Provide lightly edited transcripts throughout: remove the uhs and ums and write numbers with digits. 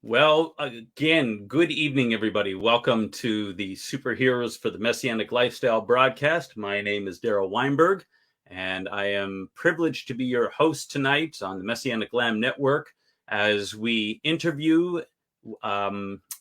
Well, again, good evening, everybody. Welcome to the Superheroes for the Messianic Lifestyle broadcast. My name is Darryl Weinberg, and I am privileged to be your host tonight on the Messianic Lamb Network as we interview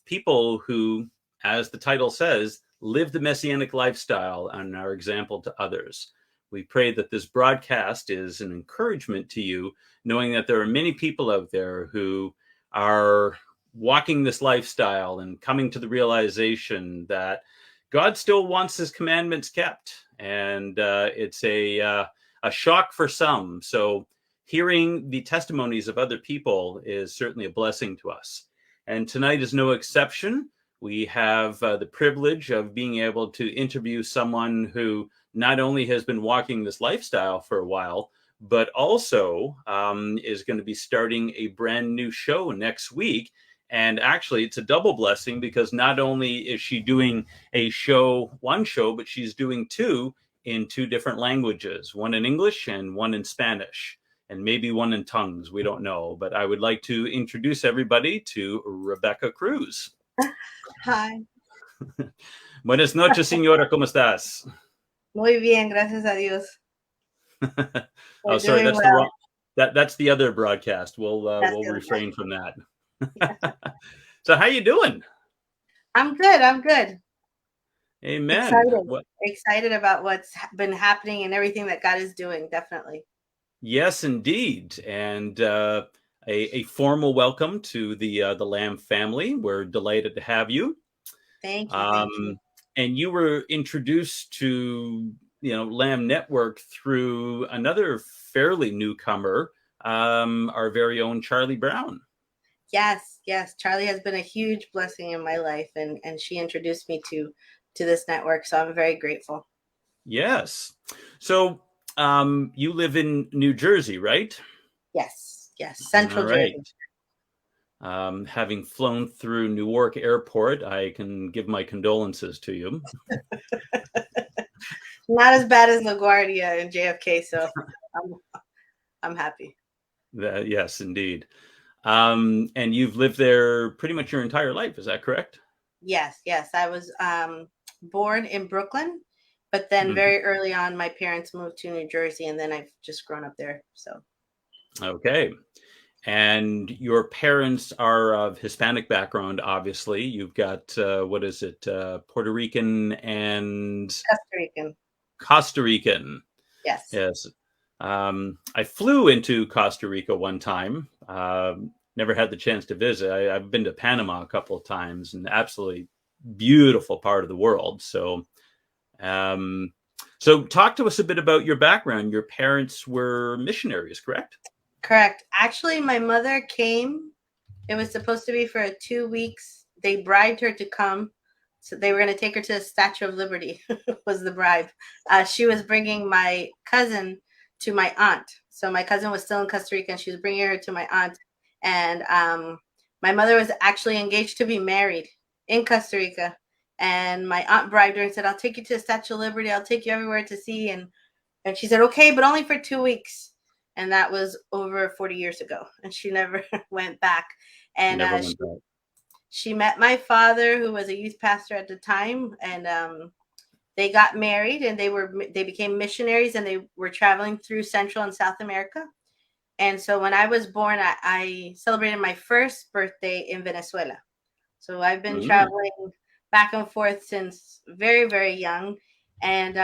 people who, as the title says, live the Messianic lifestyle and are example to others. We pray that this broadcast is an encouragement to you, knowing that there are many people out there who are walking this lifestyle and coming to the realization that God still wants his commandments kept. And it's a shock for some. So hearing the testimonies of other people is certainly a blessing to us. And tonight is no exception. We have the privilege of being able to interview someone who not only has been walking this lifestyle for a while, but also is going to be starting a brand new show next week. And actually, it's a double blessing because not only is she doing one show, but she's doing two in two different languages, one in English and one in Spanish, and maybe one in tongues. We don't know. But I would like to introduce everybody to Rebecca Cruz. Hi. Buenas noches, señora. ¿Cómo estás? Muy bien, gracias a Dios. Oh, sorry, that's well. That's the other broadcast. We'll refrain from that. So how you doing? I'm good. Amen. Excited about what's been happening and everything that God is doing, definitely. Yes, indeed. And a formal welcome to the Lamb family. We're delighted to have you. Thank you. And you were introduced to Lamb Network through another fairly newcomer, our very own Charlie Brown. Yes. Charlie has been a huge blessing in my life, and she introduced me to this network, so I'm very grateful. Yes. So you live in New Jersey, right? Yes, Central Jersey. Having flown through Newark Airport, I can give my condolences to you. Not as bad as LaGuardia and JFK, so I'm happy. Yes, indeed. And you've lived there pretty much your entire life, is that correct? Yes. I was born in Brooklyn, but then very early on, my parents moved to New Jersey, and then I've just grown up there. So. Okay. And your parents are of Hispanic background, obviously. You've got, Puerto Rican and... Costa Rican. Yes. I flew into Costa Rica one time. Never had the chance to visit. I've been to Panama a couple of times, and absolutely beautiful part of the world. So talk to us a bit about your background. Your parents were missionaries, correct? Correct. Actually, my mother came. It was supposed to be for 2 weeks. They bribed her to come. So they were going to take her to the Statue of Liberty was the bribe. She was bringing my cousin to my aunt. So my cousin was still in Costa Rica, and she was bringing her to my aunt. And my mother was actually engaged to be married in Costa Rica. And my aunt bribed her and said, I'll take you to the Statue of Liberty. I'll take you everywhere to see. And she said, okay, but only for 2 weeks. And that was over 40 years ago. And she never went back. And she met my father, who was a youth pastor at the time. And they got married, and they became missionaries, and they were traveling through Central and South America. And so when I was born, I celebrated my first birthday in Venezuela. So I've been traveling back and forth since very, very young. And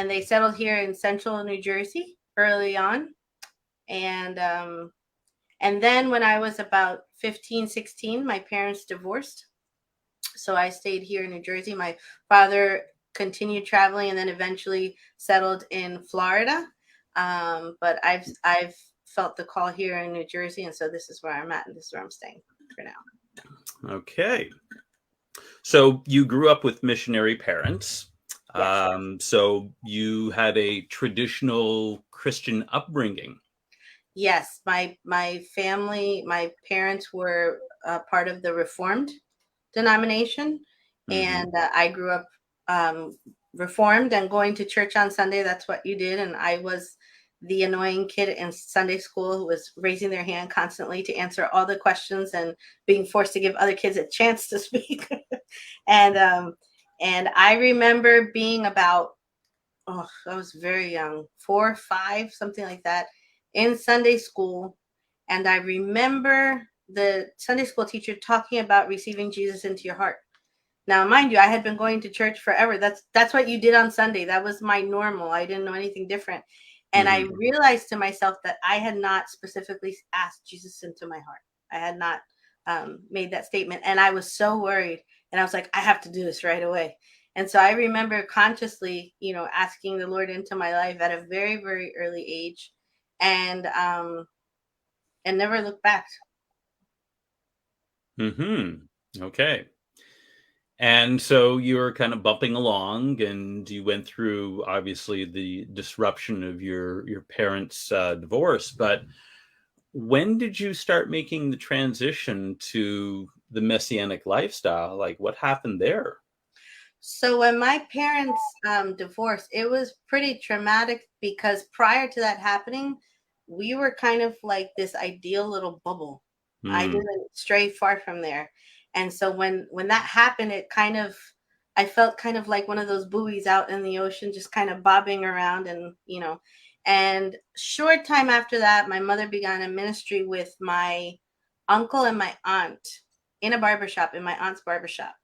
they settled here in Central New Jersey early on. And then when I was about 15, 16, my parents divorced. So I stayed here in New Jersey. My father continued traveling and then eventually settled in Florida. But I've felt the call here in New Jersey. And so this is where I'm at, and this is where I'm staying for now. Okay. So you grew up with missionary parents. Yes. So you had a traditional Christian upbringing. Yes, my family, my parents were part of the Reformed denomination, and I grew up Reformed and going to church on Sunday. That's what you did, and I was the annoying kid in Sunday school who was raising their hand constantly to answer all the questions and being forced to give other kids a chance to speak. And I remember being about, I was very young, 4 or 5, something like that, in Sunday school. And I remember the Sunday school teacher talking about receiving Jesus into your heart. Now, mind you, I had been going to church forever. That's what you did on Sunday. That was my normal. I didn't know anything different. And I realized to myself that I had not specifically asked Jesus into my heart. I had not made that statement. And I was so worried. And I was like, I have to do this right away. And so I remember consciously, asking the Lord into my life at a very, very early age, and never looked back. Okay. And so you were kind of bumping along, and you went through obviously the disruption of your parents' divorce. But when did you start making the transition to the Messianic lifestyle? Like, what happened there? So when my parents divorced, it was pretty traumatic because prior to that happening, we were kind of like this ideal little bubble. I didn't stray far from there. And so when that happened, I felt kind of like one of those buoys out in the ocean, just kind of bobbing around. And short time after that, my mother began a ministry with my uncle and my aunt in a barbershop, in my aunt's barbershop.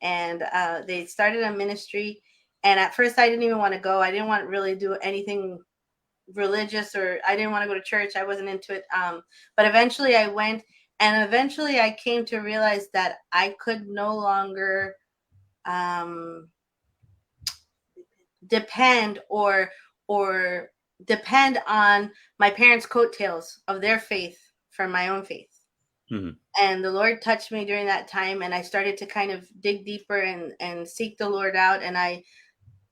And they started a ministry. And at first I didn't even want to go. I didn't want to really do anything religious, or I didn't want to go to church. I wasn't into it. But eventually I went, and eventually I came to realize that I could no longer depend on my parents' coattails of their faith for my own faith. And the Lord touched me during that time, and I started to kind of dig deeper and seek the Lord out. And I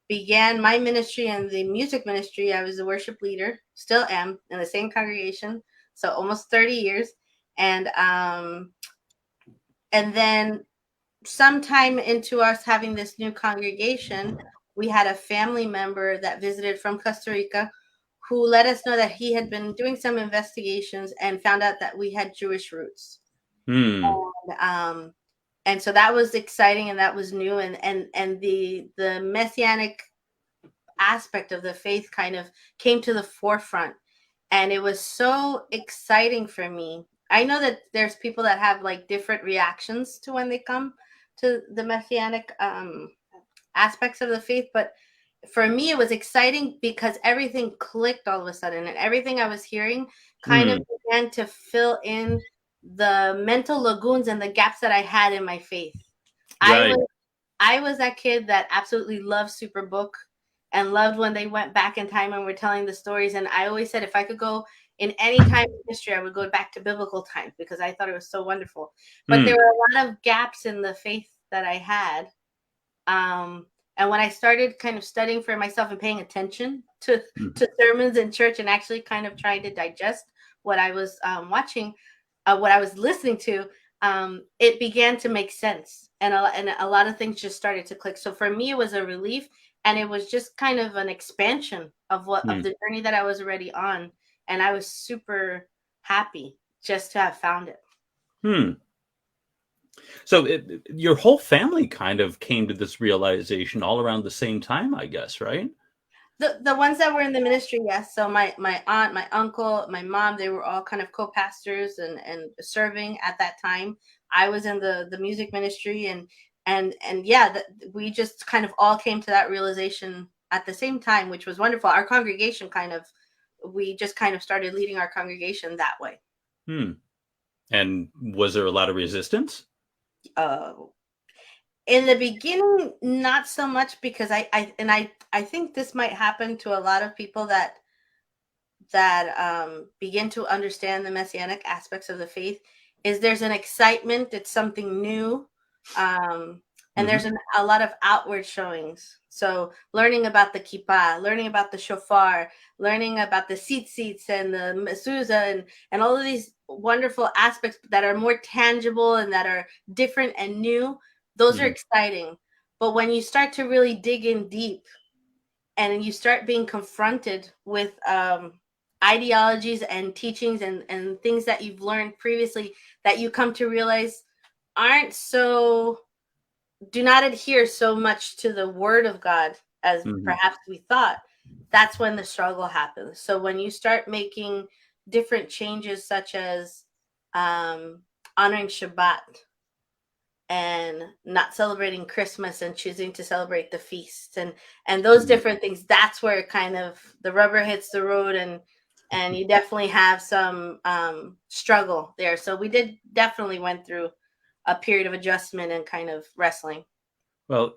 began my ministry in the music ministry. I was a worship leader, still am, in the same congregation, so almost 30 years. And then sometime into us having this new congregation, we had a family member that visited from Costa Rica who let us know that he had been doing some investigations and found out that we had Jewish roots. And so that was exciting, and that was new, and the Messianic aspect of the faith kind of came to the forefront, and it was so exciting for me. I know that there's people that have like different reactions to when they come to the Messianic aspects of the faith, but for me it was exciting because everything clicked all of a sudden, and everything I was hearing kind of began to fill in the mental lagoons and the gaps that I had in my faith. Right. I was that kid that absolutely loved Superbook and loved when they went back in time and were telling the stories. And I always said if I could go in any time in history, I would go back to biblical times because I thought it was so wonderful. But there were a lot of gaps in the faith that I had. And when I started kind of studying for myself and paying attention to sermons in church and actually kind of trying to digest what I was watching, what I was listening to, it began to make sense. And a lot of things just started to click. So for me, it was a relief. And it was just kind of an expansion of of the journey that I was already on. And I was super happy just to have found it. So your whole family kind of came to this realization all around the same time, I guess, right? The ones that were in the ministry, yes. So my aunt, my uncle, my mom, they were all kind of co-pastors and serving at that time. I was in the music ministry, and yeah, we just kind of all came to that realization at the same time, which was wonderful. Our congregation we just kind of started leading our congregation that way. And was there a lot of resistance? In the beginning, not so much, because I think this might happen to a lot of people that begin to understand the Messianic aspects of the faith. Is there's an excitement, it's something new, and there's a lot of outward showings. So learning about the kippah, learning about the shofar, learning about the tzitzits and the mezuzah, and all of these wonderful aspects that are more tangible and that are different and new, those are exciting. But when you start to really dig in deep and you start being confronted with ideologies and teachings and things that you've learned previously that you come to realize aren't so, do not adhere so much to the word of God as perhaps we thought, that's when the struggle happens. So when you start making different changes, such as honoring Shabbat and not celebrating Christmas and choosing to celebrate the feast and those different things, that's where kind of the rubber hits the road, and you definitely have some struggle there. So we definitely went through a period of adjustment and kind of wrestling. Well,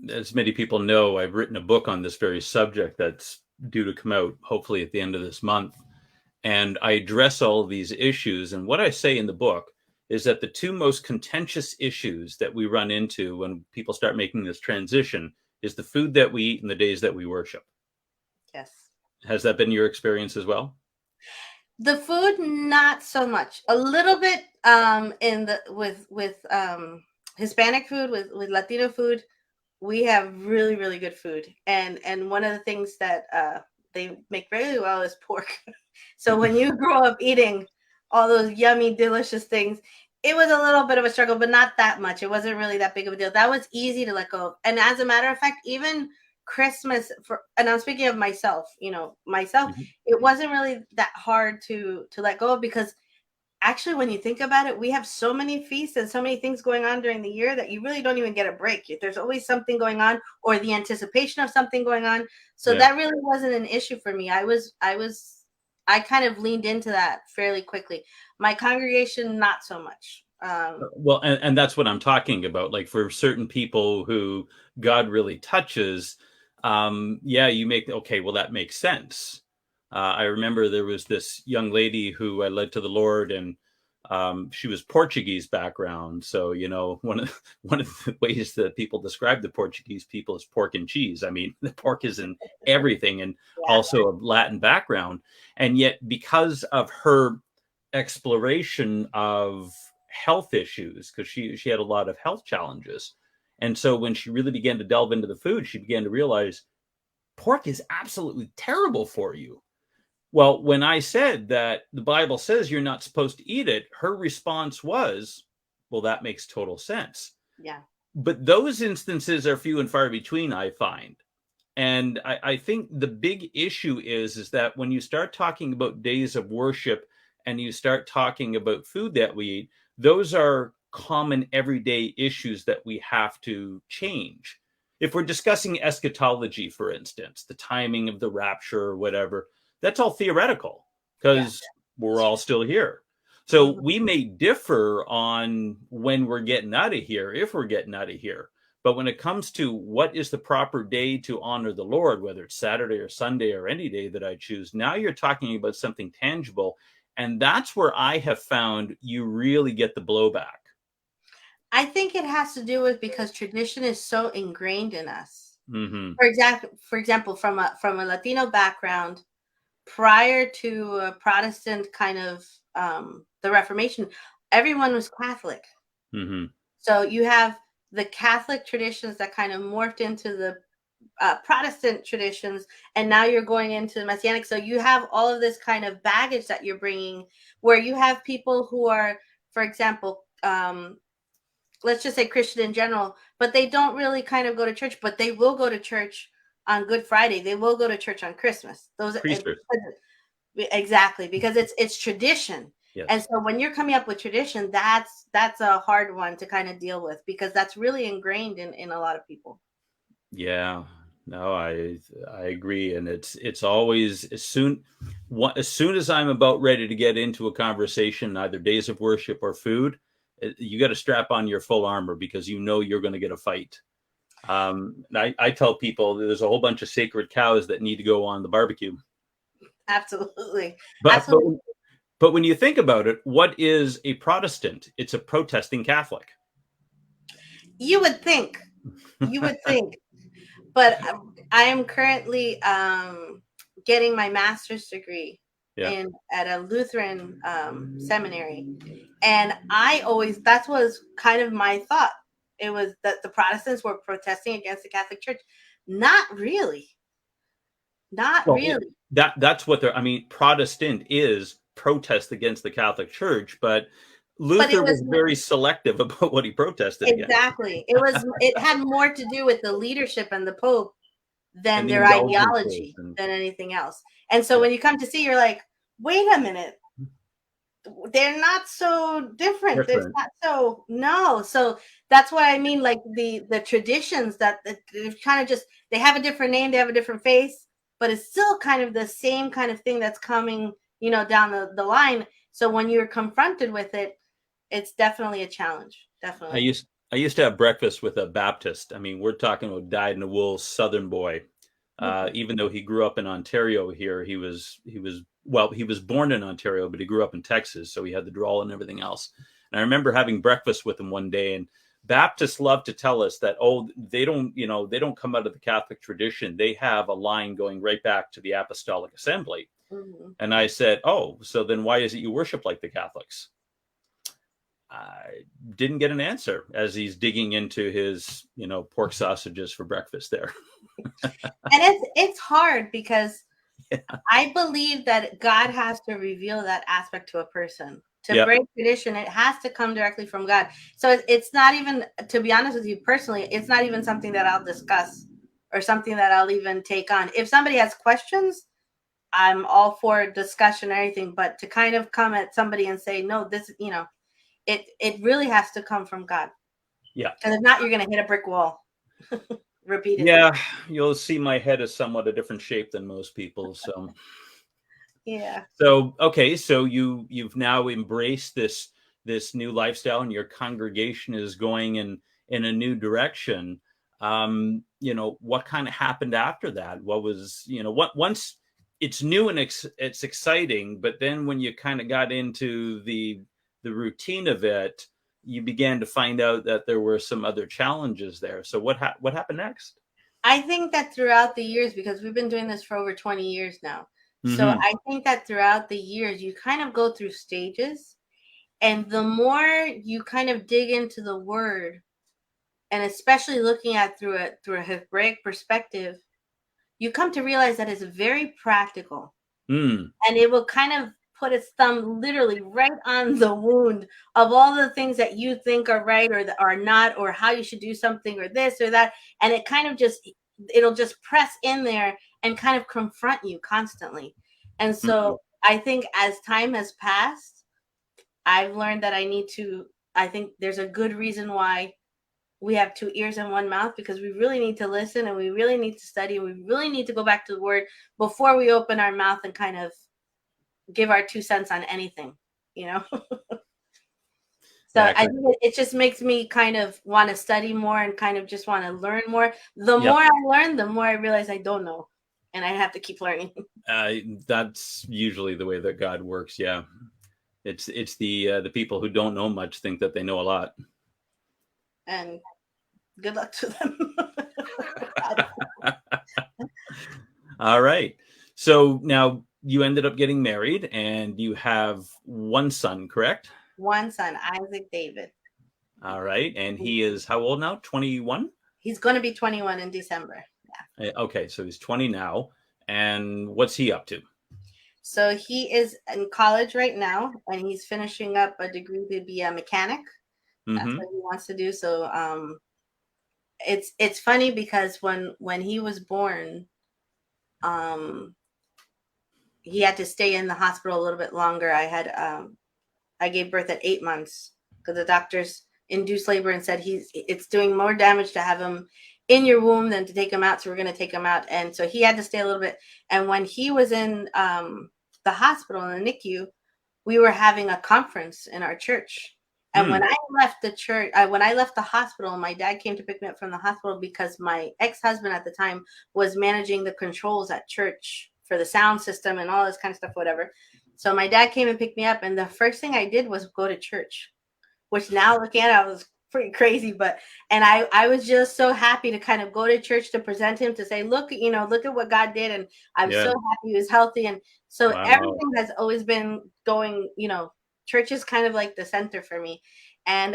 as many people know, I've written a book on this very subject that's due to come out hopefully at the end of this month. And I address all of these issues. And what I say in the book is that the two most contentious issues that we run into when people start making this transition is the food that we eat and the days that we worship. Yes. Has that been your experience as well? The food, not so much. A little bit in the with Hispanic food, with Latino food, we have really, really good food. And one of the things that they make very well is pork. So when you grow up eating all those yummy, delicious things, it was a little bit of a struggle, but not that much. It wasn't really that big of a deal. That was easy to let go of. And as a matter of fact, even Christmas, and I'm speaking of myself, it wasn't really that hard to let go of, because actually, when you think about it, we have so many feasts and so many things going on during the year that you really don't even get a break. There's always something going on, or the anticipation of something going on. So that really wasn't an issue for me. I kind of leaned into that fairly quickly. My congregation, not so much. Well, and that's what I'm talking about. Like, for certain people who God really touches, you make, okay, well, that makes sense. I remember there was this young lady who I led to the Lord, and she was Portuguese background. So, one of the ways that people describe the Portuguese people is pork and cheese. I mean, the pork is in everything, and also a Latin background. And yet, because of her exploration of health issues, because she had a lot of health challenges, and so when she really began to delve into the food, she began to realize pork is absolutely terrible for you. Well, when I said that the Bible says you're not supposed to eat it, her response was, well, that makes total sense. Yeah. But those instances are few and far between, I find. And I think the big issue is that when you start talking about days of worship and you start talking about food that we eat, those are common everyday issues that we have to change. If we're discussing eschatology, for instance, the timing of the rapture or whatever, that's all theoretical, because we're all still here. So we may differ on when we're getting out of here, if we're getting out of here. But when it comes to what is the proper day to honor the Lord, whether it's Saturday or Sunday or any day that I choose, now you're talking about something tangible. And that's where I have found you really get the blowback. I think it has to do with because tradition is so ingrained in us. Mm-hmm. For example, from a Latino background, prior to a Protestant kind of the Reformation, everyone was Catholic. Mm-hmm. So you have the Catholic traditions that kind of morphed into the Protestant traditions, and now you're going into the Messianic. So you have all of this kind of baggage that you're bringing, where you have people who are, for example, let's just say Christian in general, but they don't really kind of go to church, but they will go to church on Good Friday. They will go to church on Christmas. Exactly, because it's tradition. Yes. And so when you're coming up with tradition, that's a hard one to kind of deal with, because that's really ingrained in a lot of people. Yeah, no, I agree. And it's always as soon as I'm about ready to get into a conversation, either days of worship or food, you got to strap on your full armor, because you're going to get a fight. I tell people there's a whole bunch of sacred cows that need to go on the barbecue. Absolutely. But when you think about it, what is a Protestant? It's a protesting Catholic. You would think, but I am currently getting my master's degree at a Lutheran seminary, and that was kind of my thought. It was that the Protestants were protesting against the Catholic Church. Not really. Not Well, really. that's what they're. I mean, Protestant is protest against the Catholic Church, but But it Luther was was very selective about what he protested against. exactly. It had more to do with the leadership and the Pope than And the their indulgences, ideology and than anything else. And so yeah, when you come to see, you're like, wait a minute, they're not so different. It's different. not so no. So that's what I mean. Like the traditions that they've kind of just they have a different name, they have a different face, but it's still kind of the same kind of thing that's coming, down the line. So when you're confronted with it, it's definitely a challenge. I Definitely. used I used to have breakfast with a Baptist. I mean, we're talking about dyed-in-the-wool Southern boy. Even though he grew up in Ontario here, he was born in Ontario, but he grew up in Texas, so he had the drawl and everything else. And I remember having breakfast with him one day, and Baptists love to tell us that, oh, they don't come out of the Catholic tradition. They have a line going right back to the Apostolic Assembly. Mhm. And I said, oh, so then why is it you worship like the Catholics? I didn't get an answer as he's digging into his, pork sausages for breakfast there. And it's hard because Yeah. I believe that God has to reveal that aspect to a person. To Yep. break tradition, it has to come directly from God. So it's not even, to be honest with you personally, it's not even something that I'll discuss or something that I'll even take on. If somebody has questions, I'm all for discussion or anything, but to kind of come at somebody and say, no, this, it really has to come from God. Yeah. Because if not, you're going to hit a brick wall repeatedly. Yeah. You'll see my head is somewhat a different shape than most people. Yeah. So okay. So you've now embraced this new lifestyle, and your congregation is going in a new direction. What kind of happened after that? What was, what once it's new and it's exciting, but then when you kind of got into the routine of it, you began to find out that there were some other challenges there. So what happened next? I think that throughout the years, because we've been doing this for over 20 years now. So Mm-hmm. I think that throughout the years, you kind of go through stages. And the more you kind of dig into the word, and especially looking at through a Hebraic perspective, you come to realize that it's very practical. Mm. And it will kind of put its thumb literally right on the wound of all the things that you think are right or that are not, or how you should do something or this or that. And it kind of it'll just press in there and kind of confront you constantly. And Mm. so I think as time has passed, I've learned that I think there's a good reason why we have two ears and one mouth, because we really need to listen and we really need to study and we really need to go back to the word before we open our mouth and kind of give our 2 cents on anything, you know? So Yeah. I think it just makes me kind of want to study more and kind of just want to learn more. The Yep. more I learn, the more I realize I don't know. And I have to keep learning. Uh, that's usually the way that God works. Yeah. It's the people who don't know much think that they know a lot. And good luck to them. All right. So now you ended up getting married, and you have one son, correct? One son, Isaac David. All right. And he is how old now? 21? He's going to be 21 in December. Okay, so he's 20 now. And what's he up to? So he is in college right now, and he's finishing up a degree to be a mechanic. That's Mm-hmm. what he wants to do. So it's funny because when he was born, um, he had to stay in the hospital a little bit longer. I gave birth at 8 months because the doctors induced labor and said it's doing more damage to have him in your womb than to take him out. So we're going to take him out, and so he had to stay a little bit. And when he was in the hospital in the NICU, we were having a conference in our church. And Hmm. when I left the church, when I left the hospital, my dad came to pick me up from the hospital because my ex-husband at the time was managing the controls at church for the sound system and all this kind of stuff, whatever. So my dad came and picked me up, and the first thing I did was go to church, which now looking at it, I was pretty crazy, but and I was just so happy to kind of go to church to present him, to say, look, look at what God did, and I'm Yeah. so happy he was healthy. And so Wow. everything has always been going, church is kind of like the center for me. And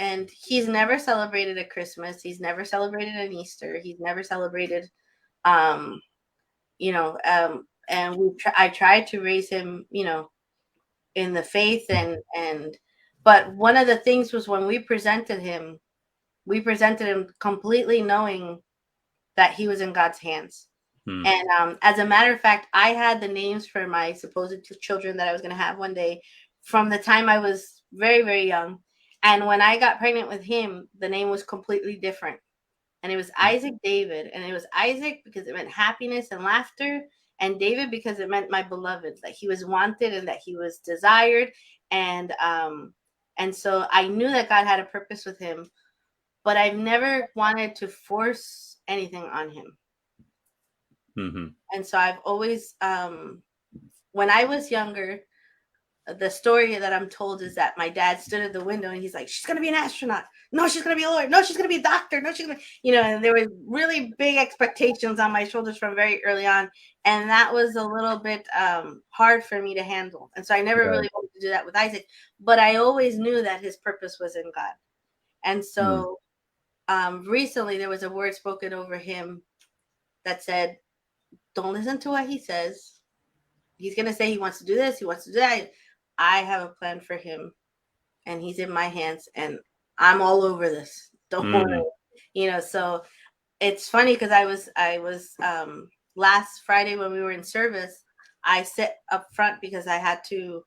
and he's never celebrated a Christmas. He's never celebrated an Easter. He's never celebrated, um, and I tried to raise him, in the faith but one of the things was when we presented him completely knowing that he was in God's hands. And as a matter of fact, I had the names for my supposed children that I was going to have one day from the time I was very, very young. And when I got pregnant with him, the name was completely different. And it was Isaac David. And it was Isaac because it meant happiness and laughter, and David because it meant my beloved, that he was wanted and that he was desired. And so I knew that God had a purpose with him, but I've never wanted to force anything on him. Mm-hmm. And so I've always, when I was younger, the story that I'm told is that my dad stood at the window and he's like, she's going to be an astronaut. No, she's going to be a lawyer. No, she's going to be a doctor. No, she's going to, and there were really big expectations on my shoulders from very early on. And that was a little bit hard for me to handle. And so I never really wanted to do that with Isaac, but I always knew that his purpose was in God. And so recently there was a word spoken over him that said, don't listen to what he says. He's going to say he wants to do this. He wants to do that. I have a plan for him, and he's in my hands, and I'm all over this. Don't worry. So it's funny because I was last Friday when we were in service, I sat up front because I had to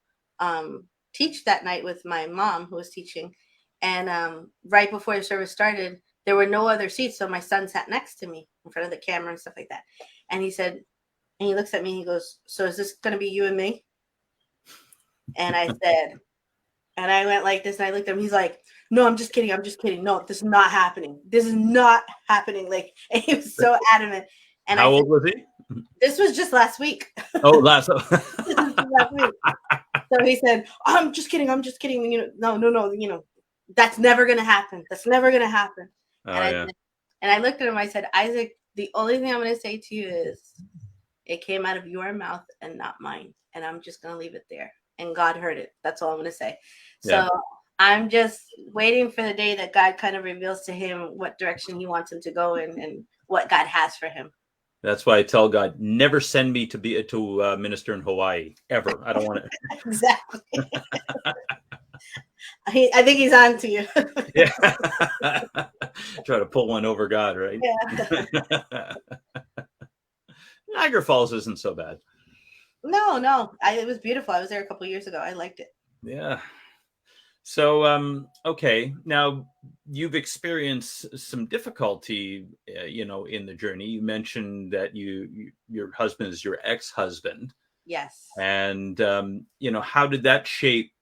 teach that night with my mom who was teaching. And right before the service started, there were no other seats. So my son sat next to me in front of the camera and stuff like that. And he said, and he looks at me and he goes, so is this going to be you and me? And I said, and I went like this, and I looked at him. He's like, no, I'm just kidding. I'm just kidding. No, this is not happening. This is not happening. Like, and he was so adamant. And how old was he? This was just last week. Oh, last week. So he said, oh, I'm just kidding. I'm just kidding. No. That's never going to happen. That's never going to happen. And I looked at him. I said, Isaac, the only thing I'm going to say to you is it came out of your mouth and not mine. And I'm just going to leave it there. And God heard it. That's all I'm going to say. So I'm just waiting for the day that God kind of reveals to him what direction he wants him to go in and what God has for him. That's why I tell God, never send me to minister in Hawaii ever. I don't want to. Exactly. I think he's on to you. Try to pull one over God, right? Yeah. Niagara Falls isn't so bad. No. It was beautiful. I was there a couple of years ago. I liked it. Yeah. So, okay. Now you've experienced some difficulty, in the journey. You mentioned that your husband is your ex-husband. Yes. And, how did that shape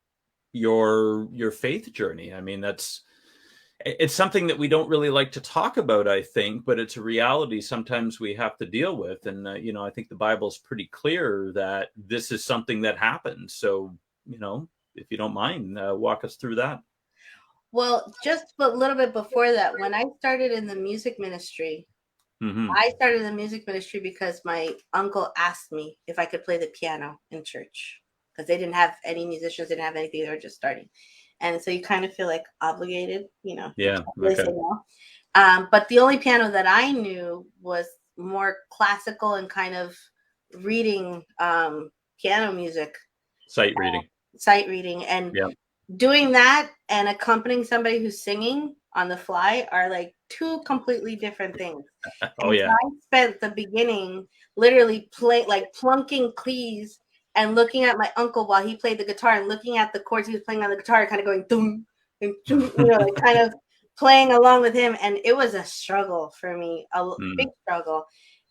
your faith journey? I mean, it's something that we don't really like to talk about, I think, but it's a reality sometimes we have to deal with. And, I think the Bible is pretty clear that this is something that happens. So, if you don't mind, walk us through that. Well, just a little bit before that, when I started in the music ministry, I started in the music ministry because my uncle asked me if I could play the piano in church because they didn't have any musicians, didn't have anything. They were just starting. And so you kind of feel like obligated, Yeah. Okay. But the only piano that I knew was more classical and kind of reading piano music. Sight reading. And doing that and accompanying somebody who's singing on the fly are like two completely different things. Oh, yeah. So I spent the beginning literally plunking keys and looking at my uncle while he played the guitar and looking at the chords he was playing on the guitar, kind of going doom, like kind of playing along with him. And it was a struggle for me, a big struggle.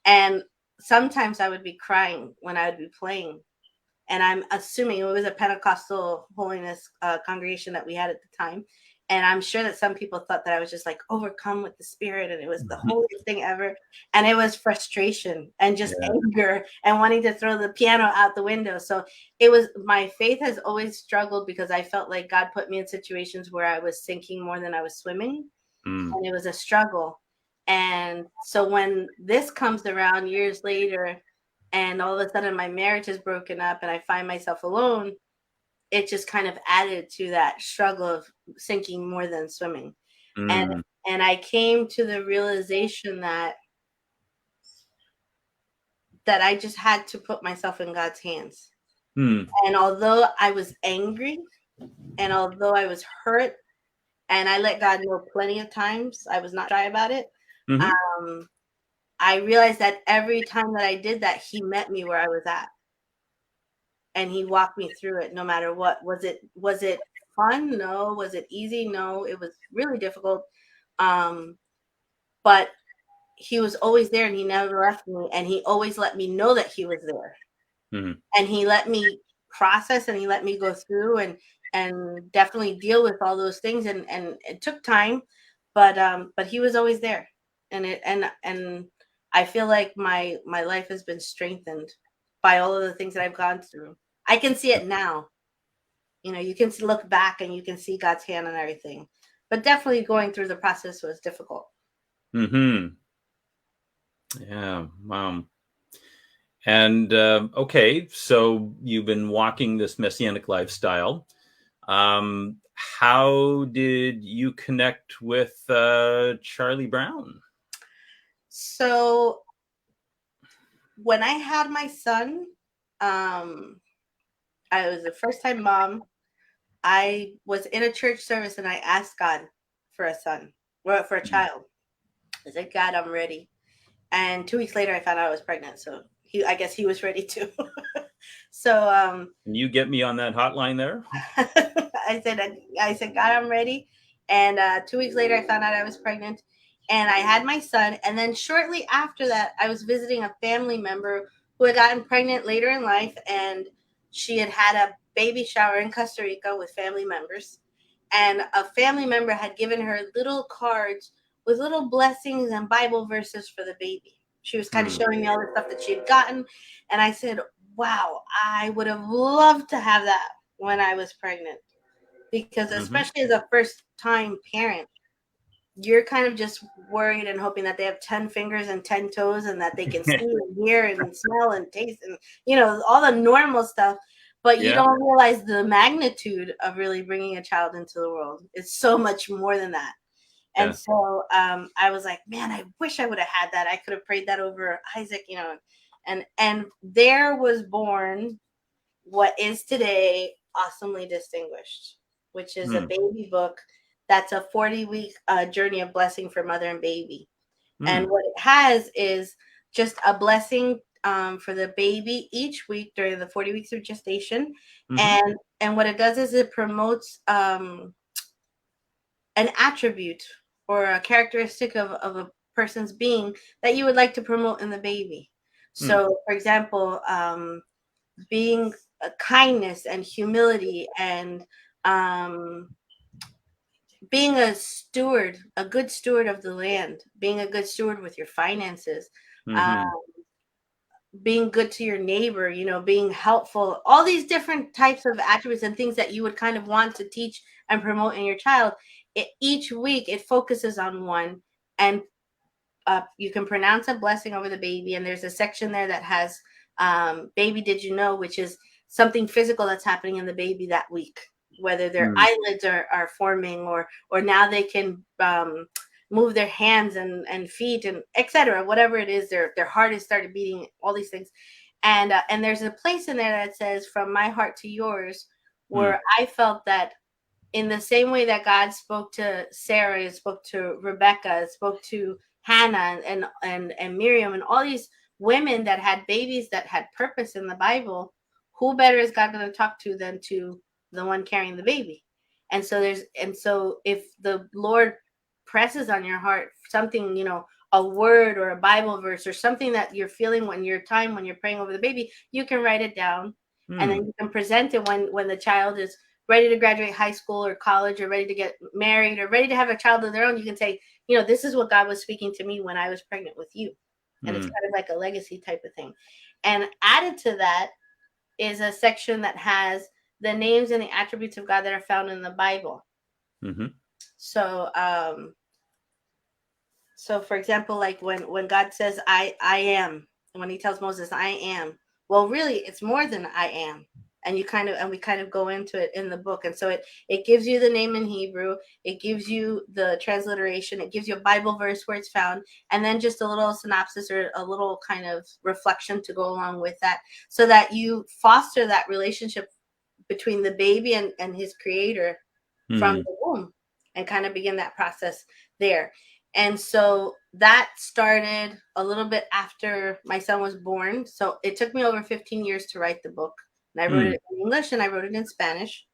And sometimes I would be crying when I would be playing. And I'm assuming it was a Pentecostal holiness congregation that we had at the time. And I'm sure that some people thought that I was just like overcome with the Spirit and it was the holiest thing ever. And it was frustration and just anger and wanting to throw the piano out the window. So my faith has always struggled because I felt like God put me in situations where I was sinking more than I was swimming. And it was a struggle. And so when this comes around years later and all of a sudden my marriage is broken up and I find myself alone, it just kind of added to that struggle of sinking more than swimming. And Mm. I came to the realization that I just had to put myself in God's hands. Mm. And although I was angry and although I was hurt, and I let God know plenty of times, I was not shy about it. Mm-hmm. I realized that every time that I did that, He met me where I was at, and He walked me through it. No matter what, was it fun? No. Was it easy? No. It was really difficult, but He was always there, and He never left me, and He always let me know that He was there, Mm-hmm. and He let me process, and He let me go through and definitely deal with all those things, and it took time, but He was always there, and I feel like my life has been strengthened by all of the things that I've gone through. I can see it now. You can look back and you can see God's hand on everything, but definitely going through the process was difficult. Mm-hmm. Yeah. Wow. And okay, so you've been walking this Messianic lifestyle. How did you connect with Charlie Brown? So when I had my son, I was a first time mom. I was in a church service and I asked God for a son, or for a child. I said, God, I'm ready. And 2 weeks later, I found out I was pregnant. So I guess he was ready too. So Can you get me on that hotline there? I said, God, I'm ready. And 2 weeks later, I found out I was pregnant, and I had my son. And then shortly after that, I was visiting a family member who had gotten pregnant later in life, and she had had a baby shower in Costa Rica with family members. And a family member had given her little cards with little blessings and Bible verses for the baby. She was kind of showing me all the stuff that she had gotten. And I said, wow, I would have loved to have that when I was pregnant. Because especially as a first time parent, you're kind of just worried and hoping that they have 10 fingers and 10 toes and that they can see and hear and smell and taste and, all the normal stuff. But you Yeah. don't realize the magnitude of really bringing a child into the world. It's so much more than that. Yeah. And so I was like, man, I wish I would have had that. I could have prayed that over Isaac, and there was born what is today Awesomely Distinguished, which is a baby book that's a 40-week journey of blessing for mother and baby. And what it has is just a blessing for the baby each week during the 40 weeks of gestation. And what it does is it promotes an attribute or a characteristic of a person's being that you would like to promote in the baby. So, for example, being kindness and humility and being a good steward of the land, being a good steward with your finances, being good to your neighbor, being helpful, all these different types of attributes and things that you would kind of want to teach and promote in your child. Each week it focuses on one, and you can pronounce a blessing over the baby. And there's a section there that has baby, did you know, which is something physical that's happening in the baby that week, whether their eyelids are forming or now they can move their hands and feet and etc. Whatever it is, their heart has started beating, all these things. And there's a place in there that says, from my heart to yours, where I felt that in the same way that God spoke to Sarah, spoke to Rebecca, spoke to Hannah and Miriam and all these women that had babies that had purpose in the Bible, who better is God going to talk to than to the one carrying the baby? And so if the Lord presses on your heart something, a word or a Bible verse or something that you're feeling when you're praying over the baby, you can write it down, and then you can present it when the child is ready to graduate high school or college, or ready to get married, or ready to have a child of their own. You can say, this is what God was speaking to me when I was pregnant with you. And it's kind of like a legacy type of thing. And added to that is a section that has the names and the attributes of God that are found in the Bible. So, for example, like when God says, I am, and when he tells Moses, I am, well, really, it's more than I am. and we kind of go into it in the book. And so it gives you the name in Hebrew, it gives you the transliteration, it gives you a Bible verse where it's found, and then just a little synopsis or a little kind of reflection to go along with that, so that you foster that relationship between the baby and his creator from the womb, and kind of begin that process there. And so that started a little bit after my son was born. So it took me over 15 years to write the book. And I wrote it in English and I wrote it in Spanish.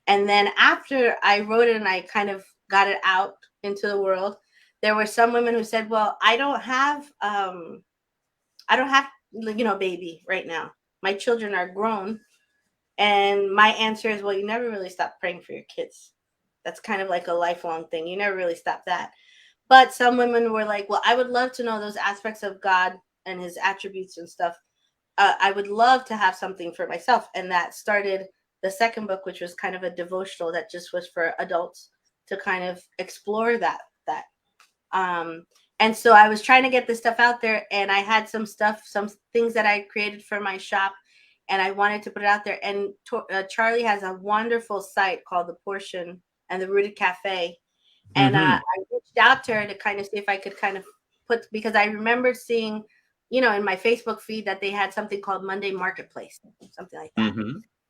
And then after I wrote it and I kind of got it out into the world, there were some women who said, well, I don't have, baby right now. My children are grown. And my answer is, well, you never really stop praying for your kids. That's kind of like a lifelong thing. You never really stop that. But some women were like, well, I would love to know those aspects of God and his attributes and stuff. I would love to have something for myself. And that started the second book, which was kind of a devotional that just was for adults to kind of explore that. And so I was trying to get this stuff out there, and I had some things that I created for my shop, and I wanted to put it out there. And Charlie has a wonderful site called The Portion and the Rooted Cafe. And I reached out to her to kind of see if I could kind of because I remembered seeing, in my Facebook feed that they had something called Monday Marketplace, something like that.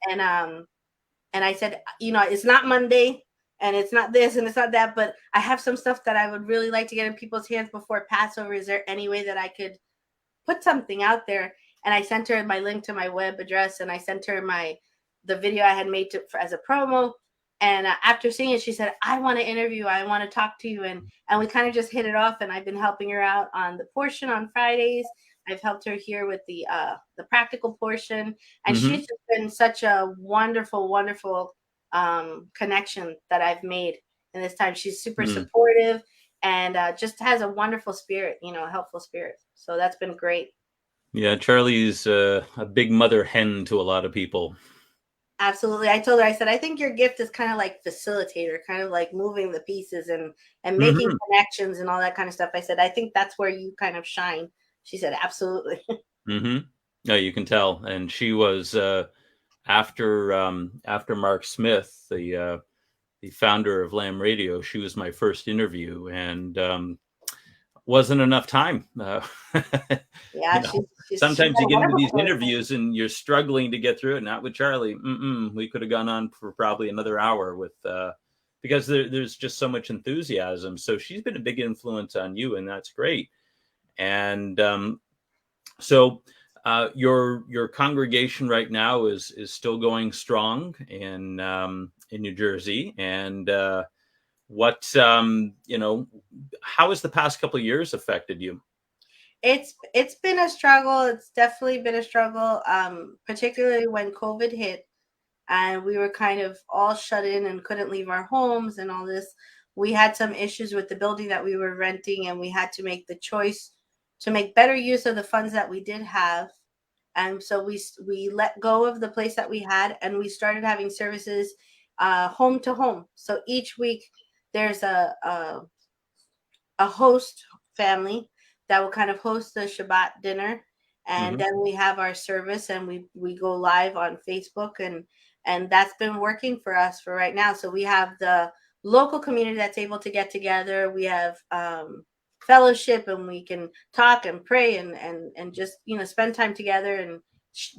And I said, it's not Monday and it's not this and it's not that, but I have some stuff that I would really like to get in people's hands before Passover. Is there any way that I could put something out there? And I sent her my link to my web address, and I sent her the video I had made as a promo. And after seeing it, she said, I want to interview. I want to talk to you. And we kind of just hit it off. And I've been helping her out on The Portion on Fridays. I've helped her here with the practical portion. And she's just been such a wonderful, wonderful connection that I've made in this time. She's super supportive and just has a wonderful spirit, a helpful spirit. So that's been great. Yeah, Charlie's a big mother hen to a lot of people. Absolutely. I told her, I said, I think your gift is kind of like facilitator, kind of like moving the pieces and making connections and all that kind of stuff. I said, I think that's where you kind of shine. She said, absolutely. No, you can tell. And she was after Mark Smith, the founder of Lamb Radio. She was my first interview, and wasn't enough time. Yeah, sometimes you get into these interviews and you're struggling to get through it. Not with Charlie. We could have gone on for probably another hour with because there's just so much enthusiasm. So she's been a big influence on you, and that's great. And so your congregation right now is still going strong in New Jersey. And what how has the past couple of years affected you? It's been a struggle. It's definitely been a struggle, particularly when COVID hit and we were kind of all shut in and couldn't leave our homes and all this. We had some issues with the building that we were renting, and we had to make the choice to make better use of the funds that we did have. And so we let go of the place that we had, and we started having services home to home. So each week there's a host family that will kind of host the Shabbat dinner, and then we have our service, and we go live on Facebook, and that's been working for us for right now. So we have the local community that's able to get together. We have fellowship, and we can talk and pray and just spend time together and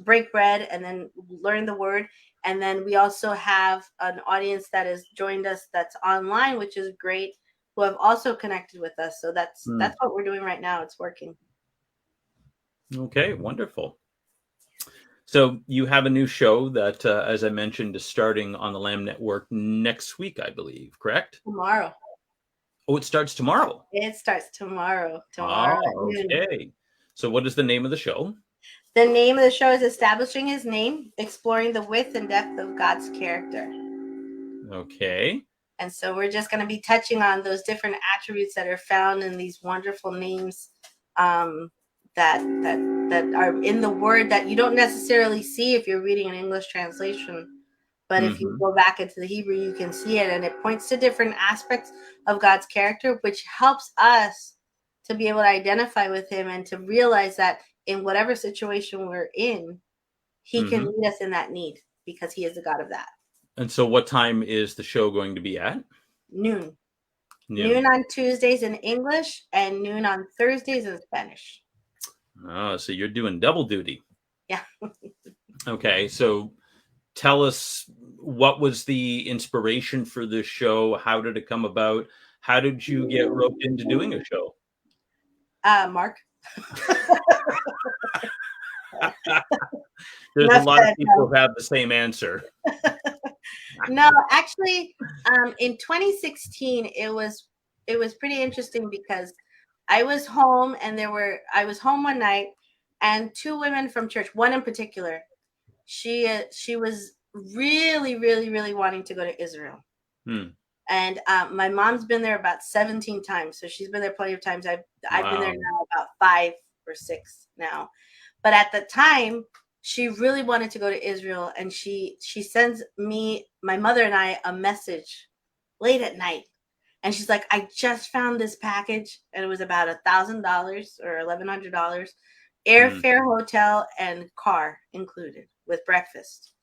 break bread and then learn the word. And then we also have an audience that has joined us that's online, which is great, who have also connected with us. So that's what we're doing right now. It's working. Okay, wonderful. So you have a new show that, as I mentioned, is starting on the Lamb Network next week, I believe, correct? Tomorrow. Oh, it starts tomorrow. It starts tomorrow. Oh, okay. So what is the name of the show? The name of the show is Establishing His Name, Exploring the Width and Depth of God's Character. Okay. And so we're just going to be touching on those different attributes that are found in these wonderful names that are in the word that you don't necessarily see if you're reading an English translation. But if you go back into the Hebrew, you can see it, and it points to different aspects of God's character, which helps us to be able to identify with him and to realize that in whatever situation we're in, he can meet us in that need. because he is the God of that. And so what time is the show going to be at? Noon. Noon. Noon on Tuesdays in English and noon on Thursdays in Spanish. Oh, so you're doing double duty. Yeah. Okay, so tell us, what was the inspiration for this show? How did it come about? How did you get roped into doing a show? Mark. There's a lot of people who have the same answer. No, actually, in 2016, it was pretty interesting because I was home and I was home one night, and two women from church, one in particular, she was really, really, really wanting to go to Israel. And my mom's been there about 17 times, so she's been there plenty of times. I've been there now about 5 or 6 now, but at the time, she really wanted to go to Israel, and she sends me, my mother and I, a message late at night, and she's like, I just found this package, and it was about $1,000 or $1,100, airfare, hotel, and car included with breakfast.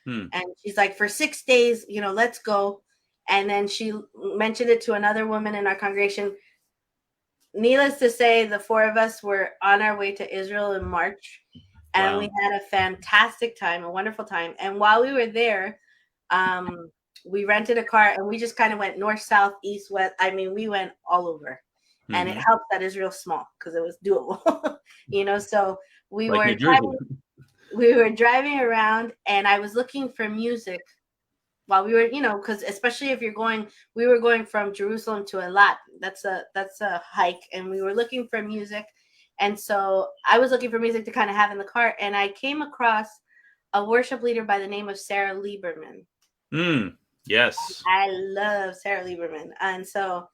And she's like, for 6 days, let's go. And then she mentioned it to another woman in our congregation. Needless to say, the 4 of us were on our way to Israel in March. And we had a fantastic time, a wonderful time. And while we were there, we rented a car and we just kind of went north, south, east, west. I mean, we went all over. And it helped that Israel's small because it was doable. So we were driving around, and I was looking for music while we were, because especially if we were going from Jerusalem to Eilat. That's a hike, and we were looking for music. And so I was looking for music to kind of have in the car, and I came across a worship leader by the name of Sarah Lieberman. Yes. I love Sarah Lieberman. And so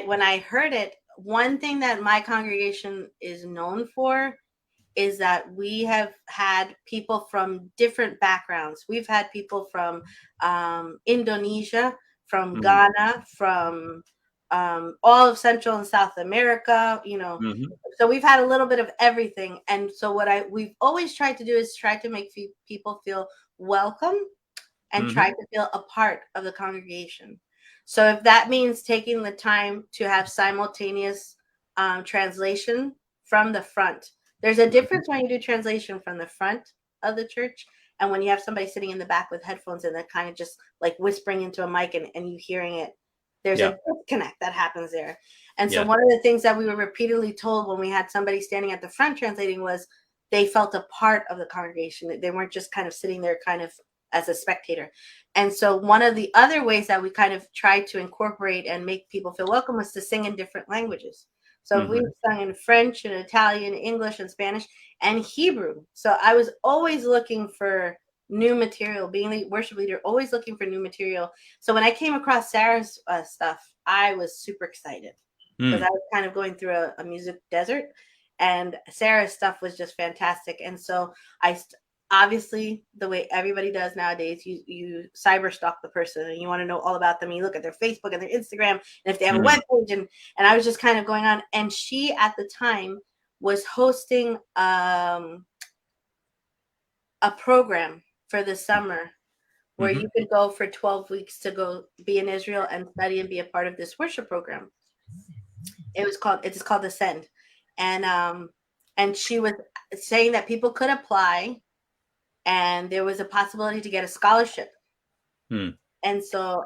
when I heard it, one thing that my congregation is known for is that we have had people from different backgrounds. We've had people from Indonesia, from Ghana, from all of Central and South America, So we've had a little bit of everything. And so what we've always tried to do is try to make people feel welcome and try to feel a part of the congregation. So if that means taking the time to have simultaneous translation from the front, there's a difference when you do translation from the front of the church and when you have somebody sitting in the back with headphones and they're kind of just like whispering into a mic and you hearing it. There's a disconnect that happens there. And so one of the things that we were repeatedly told when we had somebody standing at the front translating was they felt a part of the congregation. They weren't just kind of sitting there kind of as a spectator. And so one of the other ways that we kind of tried to incorporate and make people feel welcome was to sing in different languages. So we've sung in French and Italian, English and Spanish and Hebrew. So I was always looking for new material, being the worship leader, always looking for new material. So when I came across Sarah's stuff, I was super excited because I was kind of going through a music desert, and Sarah's stuff was just fantastic. And so obviously, the way everybody does nowadays, you cyber stalk the person and you want to know all about them. You look at their Facebook and their Instagram and if they have a webpage. And I was just kind of going on. And she, at the time, was hosting a program for the summer where you could go for 12 weeks to go be in Israel and study and be a part of this worship program. It's called Ascend. And she was saying that people could apply and there was a possibility to get a scholarship. And so